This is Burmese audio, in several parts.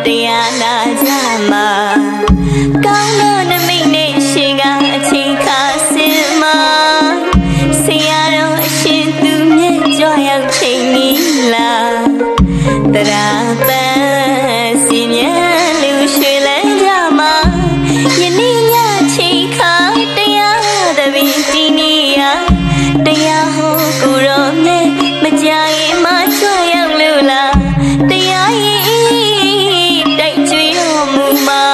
တရားနာကြမှာကောင်းသောနမိတ်နဲ့ရှင်ကအချိန်ခါစင်မှာဆရာတော်အရှင်သူမြတ်ကြွရောက်ချိန်နီလာတရားပန်းစီမြတ်လူရွှေလန်းကြမှာယနေ့ညချိန်ခါတရားသဘင်တီနီယာတရားဟောကိုရောနဲ့မကြရင်မကြွရောက်လို့လားတရားရင်တိုက်ကြွေတော်မူမှာ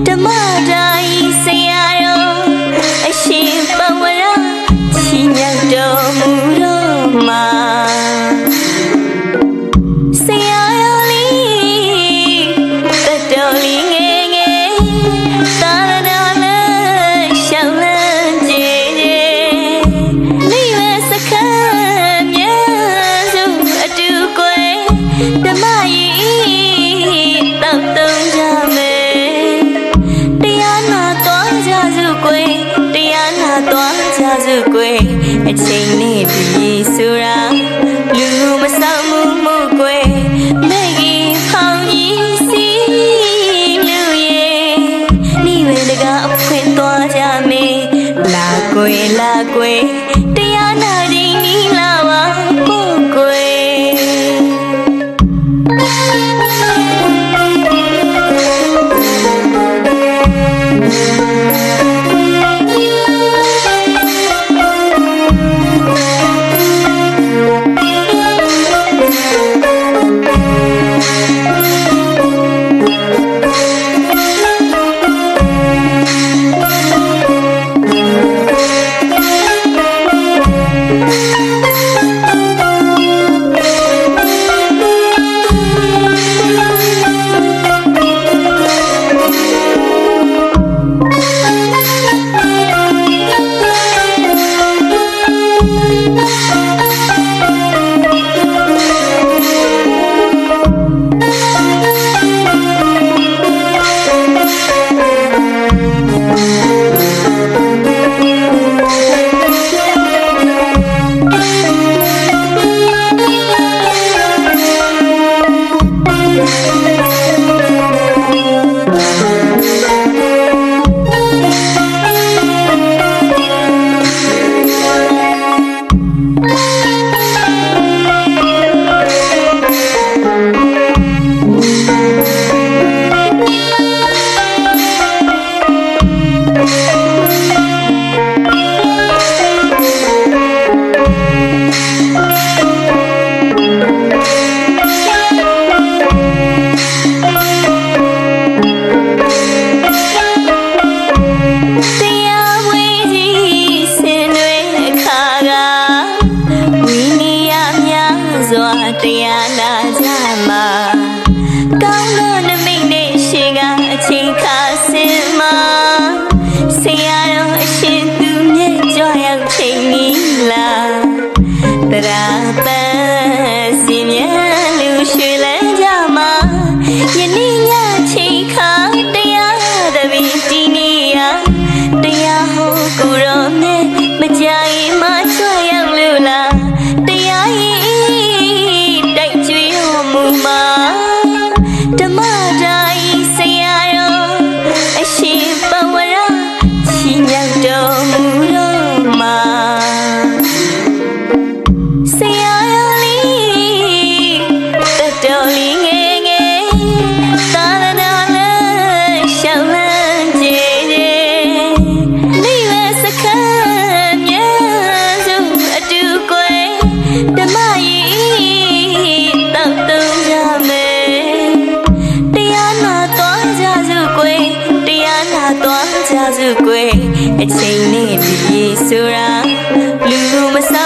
ဓမ္မတိုင်းဆရာတော်အရှင်ပဝရချီးမြှောက်တော်မူတော်မှာဆရာတော်လေးတတော်လေးငယ်ငယ်သာရဏလည်းရှောင်းလန်းကြည်ကြည်မိဝဲစခန်းမြတ်စုအတူကွယ်ဓမ္မကြီးတောက်တုံးကြမယ်တရားနာသွားကြစုကွယ်တရားနာသွားကြစုကွယ်အချိန်နဲ့ပြည်ဆိုတာလူမဆောင်မှုမှုကွယ်မဲ့ကြီးဖောင်ကြီးစီလူရဲ့နိဝေတကအဖွင့်သွားကြမယ်လာကွယ်လာကွယ်တရားနာခြင်းနီးလာပါကိုကွယ်တရားနာကြမှာကောင်းသောနမိတ်နဲ့ရှင်ကအချိန်ခါစင်မှာဆရာတော်အရှင်သူမြတ်ကြွရောက်ချိန်နီးလာတရားပန်းစီမြတ်လူရွှေလန်းကြမှာယနေ့ညချိန်ခါတရားသဘင်တီနီယာတရားဟောကိုရောနဲ့မကြရင်မကြွရောက်လို့လားတရားရင်ဓမ္မတိုင်းဆရာတော်အရှင်ပဝရချီးမြှောက်တော်မူတော်မှာဆရာတော်လေးတတော်လေးငယ်ငယ်သာရဏလည်းရှောင်းလန်းကြည်ကြည်မိဝဲစခန်းမြတ်စုအတူကွယ်ဓမ္မကြီးတောက်တုံးကြမယ်တရားနာသွားကြစုကွယ်အချိန်နဲ့ပြည်ဆိုတာလူမဆောင်